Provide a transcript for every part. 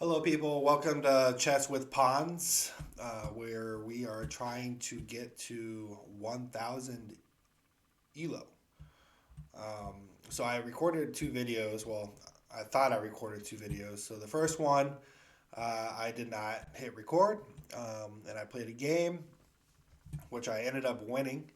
Hello, people. Welcome to Chess with Pawns, where we are trying to get to 1,000 ELO. So I recorded two videos. Well, I thought I recorded two videos. So the first one, I did not hit record, and I played a game, which I ended up winning.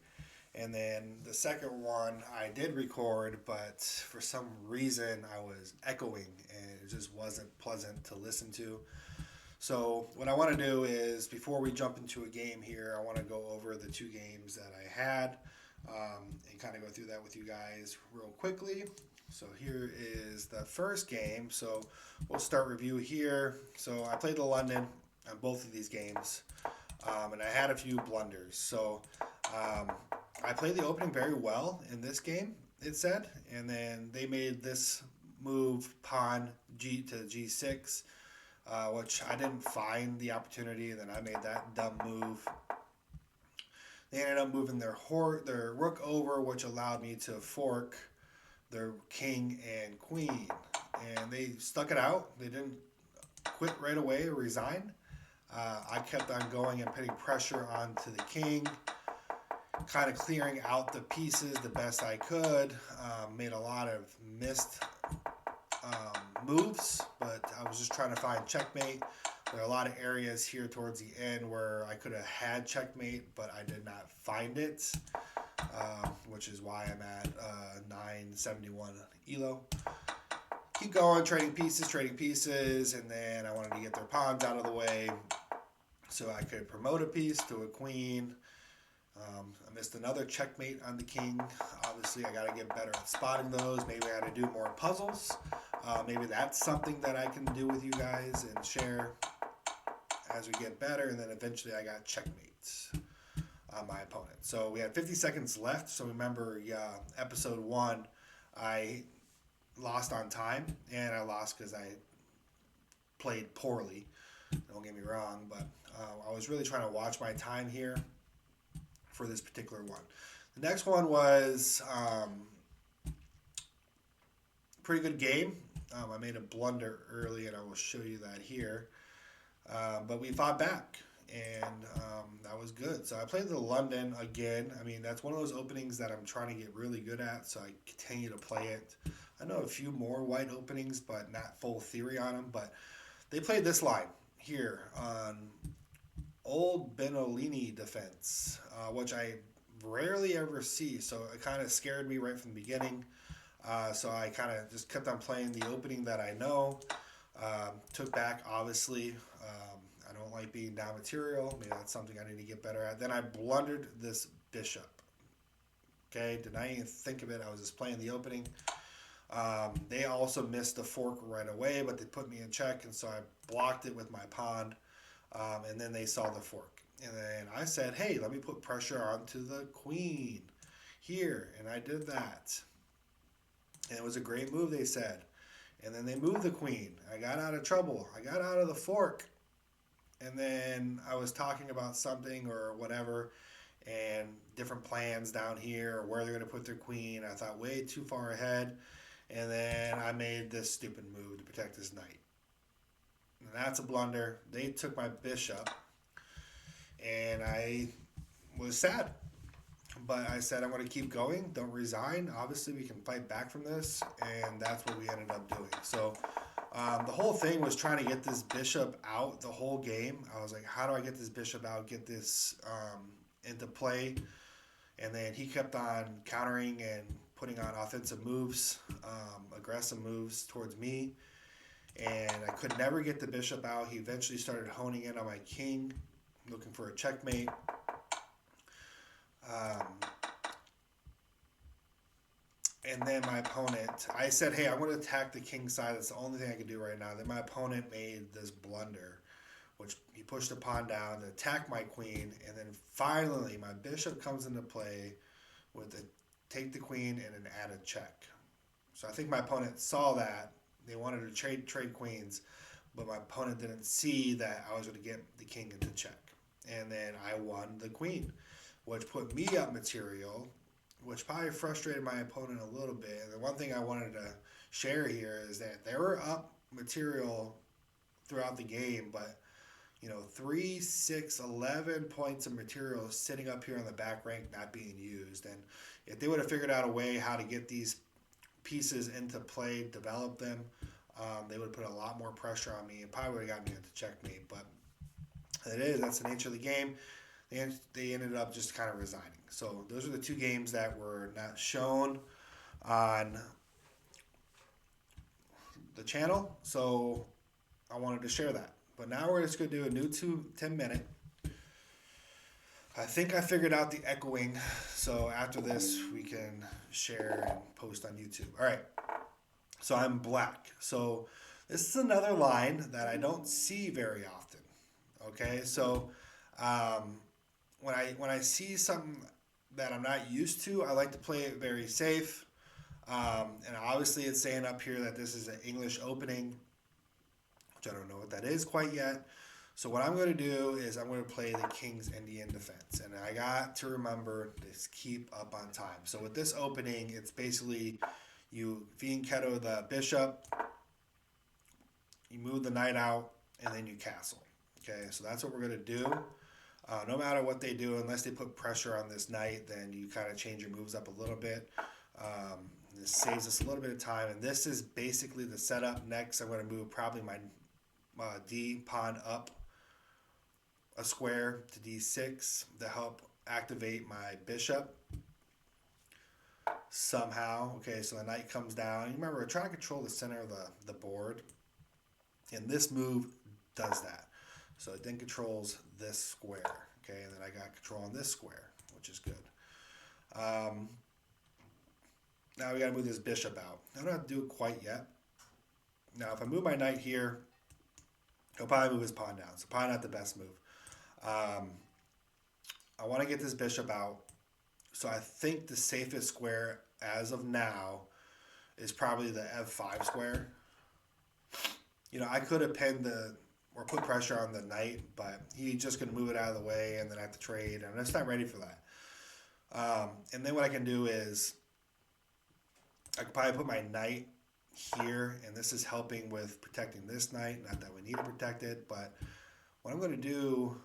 And then the second one, I did record, but for some reason, I was echoing, and it just wasn't pleasant to listen to. So what I want to do is before we jump into a game here, I want to go over the two games that I had and kind of go through that with you guys real quickly. So here is the first game. So we'll start review here. So I played the London on both of these games, and I had a few blunders. So um, I played the opening very well in this game. It said, and then they made this move pawn G to G6, which I didn't find the opportunity. Then I made that dumb move. They ended up moving their rook over, which allowed me to fork their king and queen. And they stuck it out. They didn't quit right away or resign. I kept on going and putting pressure onto the king, kind of clearing out the pieces the best I could. Made a lot of missed moves, but I was just trying to find checkmate. There are a lot of areas here towards the end where I could have had checkmate, but I did not find it, which is why I'm at 971 ELO. Keep going, trading pieces, and then I wanted to get their pawns out of the way so I could promote a piece to a queen. I missed another checkmate on the king. Obviously, I got to get better at spotting those. Maybe I got to do more puzzles. Maybe that's something that I can do with you guys and share as we get better. And then eventually I got checkmates on my opponent. So we had 50 seconds left. So remember, episode one, I lost on time, and I lost because I played poorly. Don't get me wrong, but I was really trying to watch my time here for this particular one. The next one was pretty good game. I made a blunder early, and I will show you that here. But we fought back, and that was good. So I played the London again. I mean, that's one of those openings that I'm trying to get really good at, so I continue to play it. I know a few more white openings, but not full theory on them. But they played this line here on Old Benolini defense, which I rarely ever see. So it kind of scared me right from the beginning. So I kind of just kept on playing the opening that I know. Took back, obviously. I don't like being down material. Maybe that's something I need to get better at. Then I blundered this bishop. Okay, did not even think of it. I was just playing the opening. They also missed the fork right away, but they put me in check, and so I blocked it with my pawn. And then they saw the fork. And then I said, hey, let me put pressure onto the queen here. And I did that. And it was a great move, they said. And then they moved the queen. I got out of trouble. I got out of the fork. And then I was talking about something or whatever, and different plans down here, or where they're going to put their queen. I thought way too far ahead. And then I made this stupid move to protect his knight. And that's a blunder. They took my bishop, and I was sad. But I said, I'm going to keep going. Don't resign. Obviously, we can fight back from this. And that's what we ended up doing. So the whole thing was trying to get this bishop out the whole game. I was like, how do I get this bishop out, get this into play? And then he kept on countering and putting on offensive moves, aggressive moves towards me. And I could never get the bishop out. He eventually started honing in on my king, looking for a checkmate. Um, and then my opponent, I said, hey, I'm going to attack the king side. That's the only thing I can do right now. Then my opponent made this blunder, which he pushed the pawn down to attack my queen. And then finally, my bishop comes into play with a take the queen and an added check. So I think my opponent saw that. They wanted to trade queens, but my opponent didn't see that I was going to get the king into check. And then I won the queen, which put me up material, which probably frustrated my opponent a little bit. And the one thing I wanted to share here is that they were up material throughout the game, but 3, 6, 11 points of material sitting up here on the back rank not being used. And if they would have figured out a way how to get these pieces into play, develop them, they would have put a lot more pressure on me and probably would have got me into checkmate. But that's the nature of the game. They ended up just kind of resigning. So those are the two games that were not shown on the channel. So I wanted to share that. But now we're just going to do a new 10-minute. I think I figured out the echoing. So after this, we can share and post on YouTube. All right. So I'm black. So this is another line that I don't see very often. Okay. So when I see something that I'm not used to, I like to play it very safe. And obviously it's saying up here that this is an English opening, which I don't know what that is quite yet. So what I'm going to do is I'm going to play the King's Indian Defense. And I got to remember to keep up on time. So with this opening, it's basically you Fianchetto the bishop, you move the knight out, and then you castle. Okay, so that's what we're going to do. No matter what they do, unless they put pressure on this knight, then you kind of change your moves up a little bit. This saves us a little bit of time. And this is basically the setup. Next, I'm going to move probably my D pawn up a square to D6 to help activate my bishop somehow. Okay, so the knight comes down. You remember, we're trying to control the center of the board, and this move does that. So it then controls this square. Okay, and then I got control on this square, which is good. Now we got to move this bishop out. I don't have to do it quite yet. Now, if I move my knight here, he'll probably move his pawn down. So probably not the best move. I want to get this bishop out. So I think the safest square as of now is probably the F5 square. I could have pinned or put pressure on the knight, but he's just going to move it out of the way and then I have to trade. And I'm just not ready for that. And then what I can do is I could probably put my knight here, and this is helping with protecting this knight. Not that we need to protect it, but what I'm going to do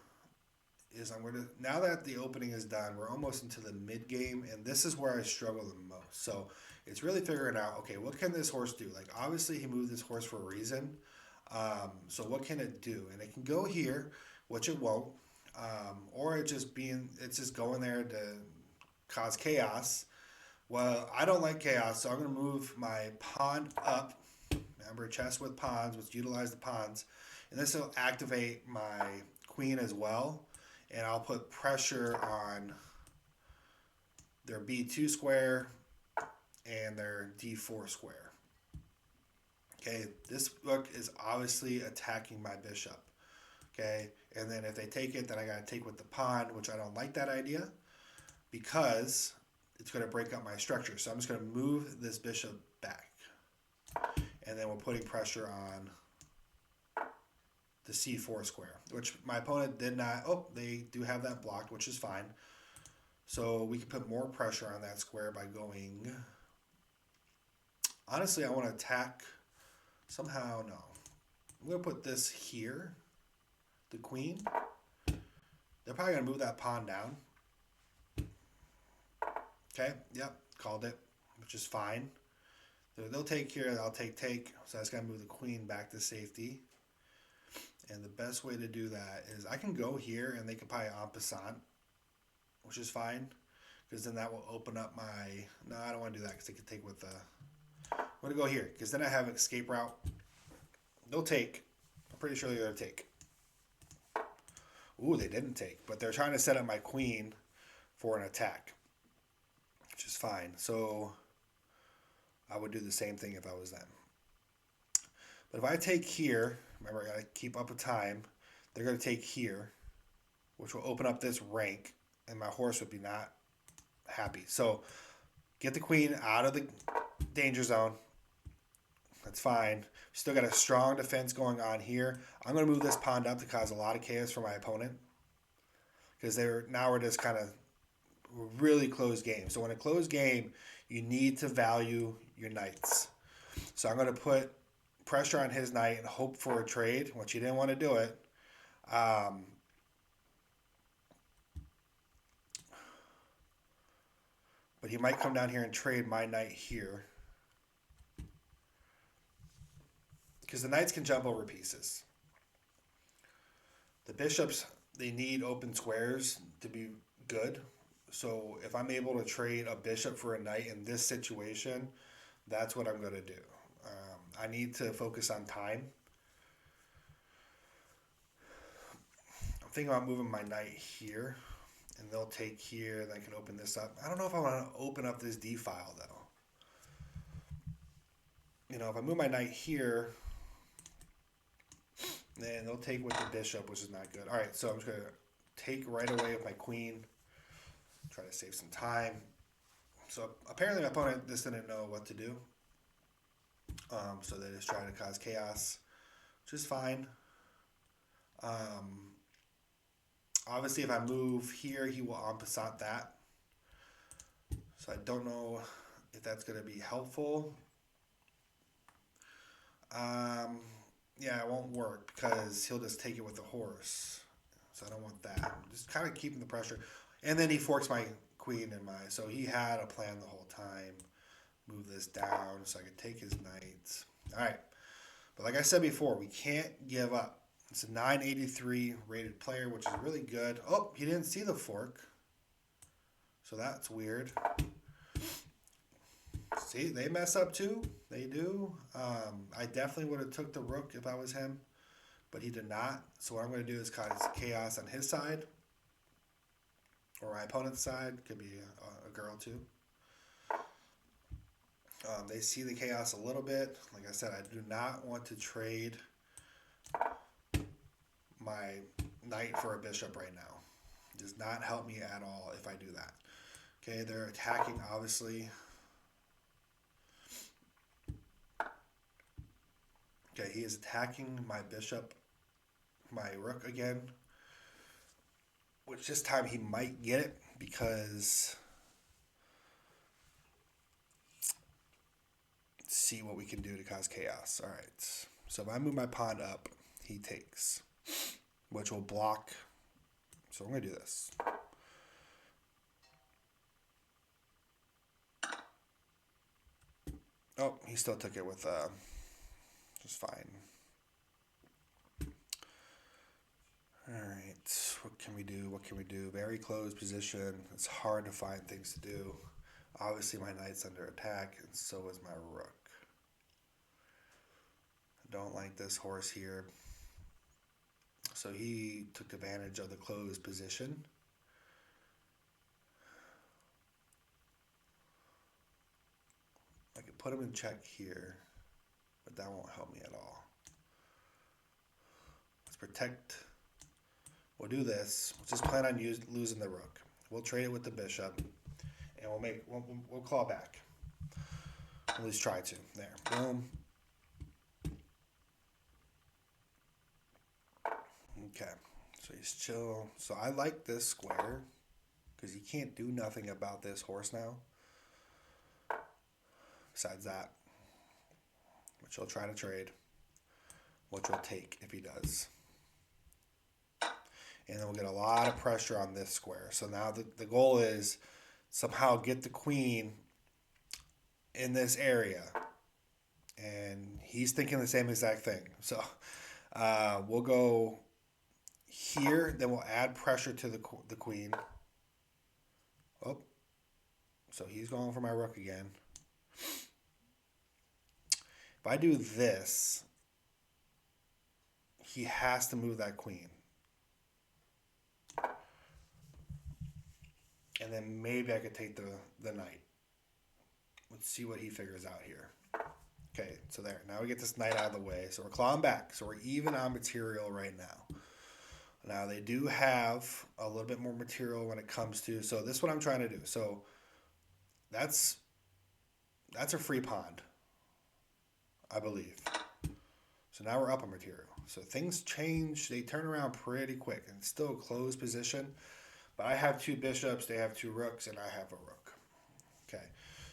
is now that the opening is done, we're almost into the mid game, and this is where I struggle the most. So it's really figuring out, okay, what can this horse do? Like, obviously he moved this horse for a reason. So what can it do? And it can go here, which it won't, or it's just going there to cause chaos. Well, I don't like chaos, so I'm going to move my pawn up. Remember, chess with pawns, let's utilize the pawns. And this will activate my queen as well. And I'll put pressure on their B2 square and their D4 square. Okay, this rook is obviously attacking my bishop. Okay, and then if they take it, then I got to take with the pawn, which I don't like that idea because it's going to break up my structure. So I'm just going to move this bishop back. And then we're putting pressure on the C4 square, which my opponent did not. Oh, they do have that blocked, which is fine. So we can put more pressure on that square by going. Honestly, I want to attack. Somehow, no. I'm going to put this here, the queen. They're probably going to move that pawn down. Okay, yep, called it, which is fine. They'll take here, I'll take. So I just got to move the queen back to safety. And the best way to do that is I can go here and they can probably en passant, which is fine. Because then that will open up my... No, I don't want to do that because they can take with the... I'm going to go here because then I have escape route. They'll take. I'm pretty sure they're going to take. Ooh, they didn't take. But they're trying to set up my queen for an attack, which is fine. So I would do the same thing if I was them. But if I take here, remember I got to keep up with time, they're going to take here, which will open up this rank, and my horse would be not happy. So get the queen out of the danger zone. That's fine. Still got a strong defense going on here. I'm going to move this pawn up to cause a lot of chaos for my opponent because now we're just kind of really close game. So in a closed game, you need to value your knights. So I'm going to put pressure on his knight and hope for a trade, which he didn't want to do it. Um, but he might come down here and trade my knight here. Because the knights can jump over pieces. The bishops, they need open squares to be good. So if I'm able to trade a bishop for a knight in this situation, that's what I'm going to do. I need to focus on time. I'm thinking about moving my knight here, and they'll take here, and I can open this up. I don't know if I want to open up this d file, though. You know, if I move my knight here, then they'll take with the bishop, which is not good. All right, so I'm just going to take right away with my queen, try to save some time. So apparently my opponent just didn't know what to do. So they just tried to cause chaos, which is fine. Obviously, if I move here, he will en passant that. So I don't know if that's going to be helpful. Yeah, it won't work because he'll just take it with the horse. So I don't want that. I'm just kind of keeping the pressure. And then he forks my queen and my... So he had a plan the whole time. Move this down so I could take his knights. All right. But like I said before, we can't give up. It's a 983 rated player, which is really good. Oh, he didn't see the fork. So that's weird. See, they mess up too. They do. I definitely would have took the rook if I was him, but he did not. So what I'm going to do is cause chaos on his side, or my opponent's side. Could be a girl too. They see the chaos a little bit. Like I said, I do not want to trade my knight for a bishop right now. It does not help me at all if I do that. Okay, they're attacking, obviously. Okay, he is attacking my bishop, my rook again. Which this time he might get it because... Let's see what we can do to cause chaos. All right. So if I move my pawn up, he takes, which will block. So I'm going to do this. Oh, he still took it with just fine. All right, what can we do? What can we do? Very closed position. It's hard to find things to do. Obviously, my knight's under attack, and so is my rook. I don't like this horse here. So he took advantage of the closed position. I could put him in check here, but that won't help me at all. Let's protect. We'll do this. We'll just plan on losing the rook. We'll trade it with the bishop, and we'll claw back. At least try to. There. Boom. Okay. So he's chill. So I like this square because he can't do nothing about this horse now. Besides that, which he'll try to trade, which will take if he does. And then we'll get a lot of pressure on this square. So now the goal is somehow get the queen in this area. And he's thinking the same exact thing. So we'll go here, then we'll add pressure to the queen. Oh, so he's going for my rook again. If I do this, he has to move that queen. And then maybe I could take the knight. Let's see what he figures out here. Okay, so there. Now we get this knight out of the way. So we're clawing back. So we're even on material right now. Now they do have a little bit more material when it comes to... So this is what I'm trying to do. So that's a free pawn, I believe. So now we're up on material. So things change. They turn around pretty quick. And it's still a closed position. But I have two bishops, they have two rooks, and I have a rook. Okay,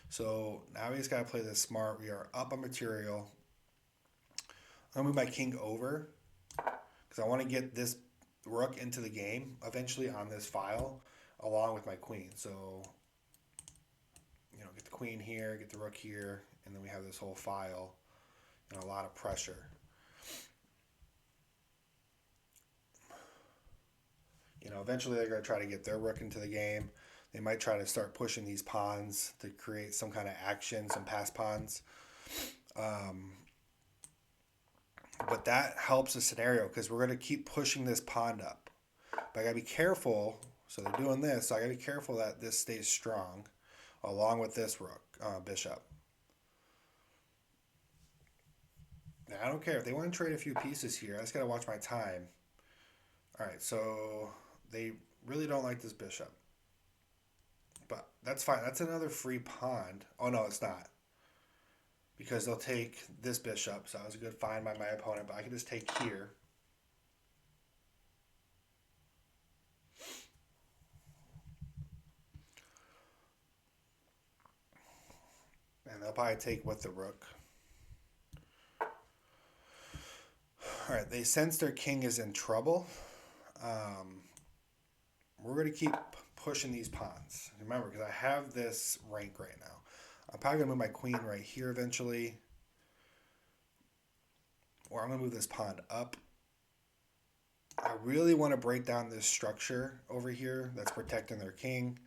so now we just got to play this smart. We are up on material. I'm going to move my king over because I want to get this rook into the game eventually on this file along with my queen. So, get the queen here, get the rook here, and then we have this whole file and a lot of pressure. Eventually they're going to try to get their rook into the game. They might try to start pushing these pawns to create some kind of action, some pass pawns. But that helps the scenario because we're going to keep pushing this pawn up. But I got to be careful. So they're doing this. So I got to be careful that this stays strong along with this rook, bishop. Now, I don't care. If they want to trade a few pieces here, I just got to watch my time. All right, so they really don't like this bishop. But that's fine. That's another free pawn. Oh, no, it's not. Because they'll take this bishop. So that was a good find by my opponent. But I can just take here. And they'll probably take with the rook. All right, they sense their king is in trouble. We're going to keep pushing these pawns. Remember, because I have this rank right now. I'm probably going to move my queen right here eventually. Or I'm going to move this pawn up. I really want to break down this structure over here that's protecting their king.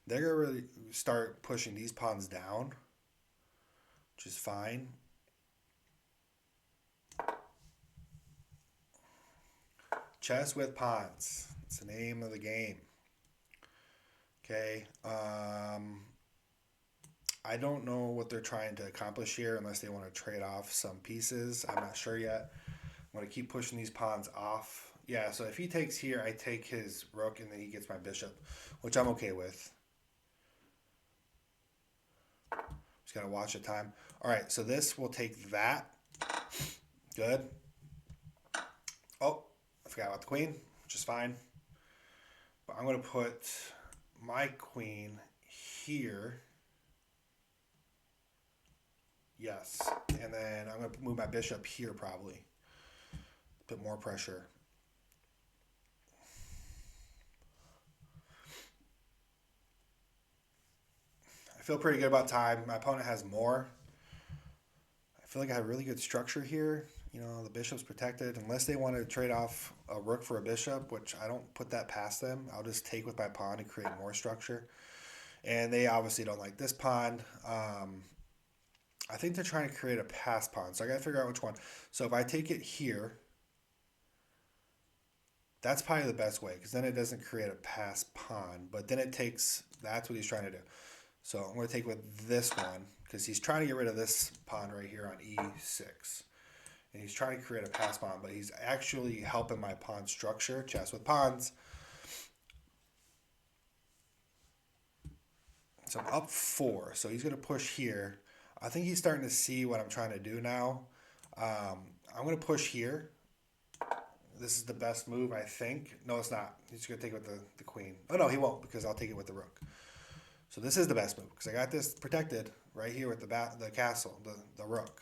They're going to really start pushing these pawns down, which is fine. Chess with pawns. It's the name of the game. Okay. I don't know what they're trying to accomplish here unless they want to trade off some pieces. I'm not sure yet. I'm going to keep pushing these pawns off. Yeah, so if he takes here, I take his rook and then he gets my bishop, which I'm okay with. Just got to watch the time. All right, so this will take that. Good. Oh, I forgot about the queen, which is fine. But I'm going to put my queen here. Yes. And then I'm going to move my bishop here probably. A bit more pressure. I feel pretty good about time. My opponent has more. I feel like I have really good structure here. The bishop's protected. Unless they want to trade off a rook for a bishop, which I don't put that past them. I'll just take with my pawn and create more structure. And they obviously don't like this pawn. I think they're trying to create a pass pawn. So I got to figure out which one. So if I take it here, that's probably the best way because then it doesn't create a pass pawn. But then it takes, that's what he's trying to do. So I'm going to take with this one because he's trying to get rid of this pawn right here on e6. And he's trying to create a pass pawn, but he's actually helping my pawn structure. Chess with pawns. So I'm up 4. So he's going to push here. I think he's starting to see what I'm trying to do now. I'm going to push here. This is the best move, I think. No, it's not. He's going to take it with the queen. Oh, no, he won't because I'll take it with the rook. So this is the best move because I got this protected right here with the castle, the rook.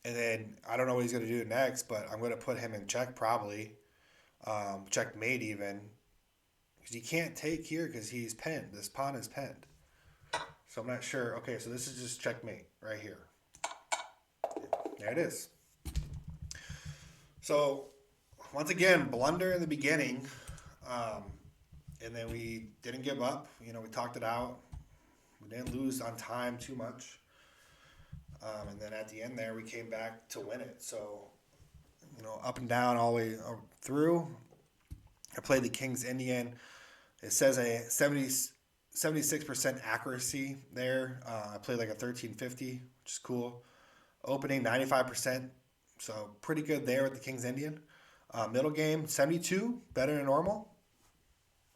And then I don't know what he's going to do next, but I'm going to put him in check probably. Checkmate even. Because he can't take here because he's pinned. This pawn is pinned. So I'm not sure. Okay, so this is just checkmate right here. There it is. So once again, blunder in the beginning. And then we didn't give up. We talked it out. We didn't lose on time too much. And then at the end there, we came back to win it. So, up and down all the way through. I played the King's Indian. It says a 76% accuracy there. I played like a 1350, which is cool. Opening 95%, so pretty good there with the King's Indian. Middle game 72, better than normal.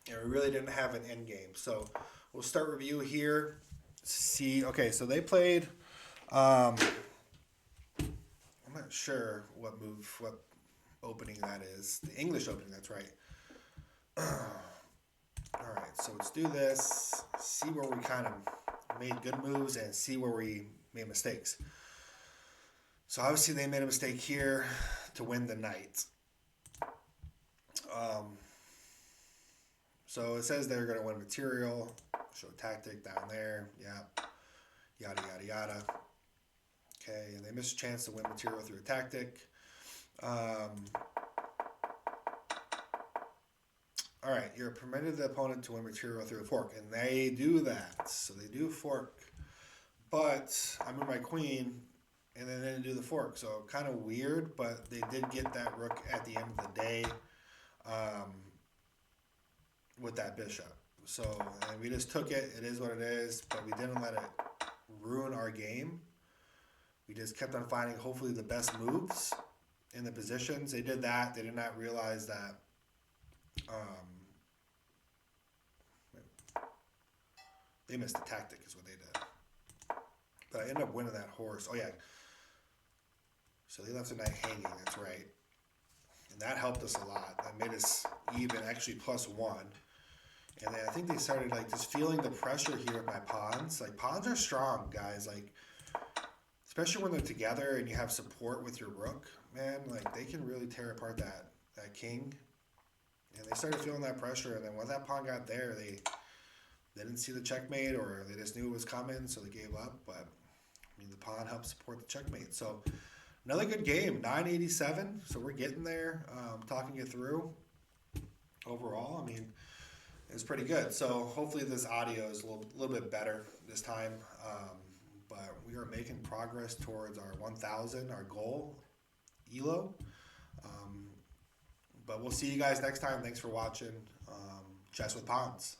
And we really didn't have an end game. So we'll start review here. See, okay, so they played. I'm not sure what opening that is. The English opening, that's right. All right, so let's do this. See where we kind of made good moves and see where we made mistakes. So obviously they made a mistake here to win the night. Um, so it says they're going to win material, show tactic down there. Yeah, yada yada yada. Okay, and they missed a chance to win material through a tactic. Um, all right, you're permitted the opponent to win material through a fork, and they do that. So they do fork, but I moved my queen, and then they didn't do the fork. So kind of weird, but they did get that rook at the end of the day um, with that bishop. So and we just took it. It is what it is, but we didn't let it ruin our game. We just kept on finding hopefully the best moves in the positions. They did that. They did not realize that. They missed the tactic is what they did. But I ended up winning that horse. Oh, yeah. So they left the knight hanging. That's right. And that helped us a lot. That made us even, actually +1. And then I think they started like just feeling the pressure here with my pawns. Like pawns are strong, guys. Like especially when they're together and you have support with your rook, man. Like they can really tear apart that king. And they started feeling that pressure. And then when that pawn got there, they didn't see the checkmate, or they just knew it was coming, so they gave up. But I mean, the pawn helped support the checkmate. So another good game, 987. So we're getting there, talking it through. Overall, I mean, it's pretty good. So hopefully this audio is a little bit better this time. But we are making progress towards our 1,000, our goal, ELO. But we'll see you guys next time. Thanks for watching Chess with Pawns.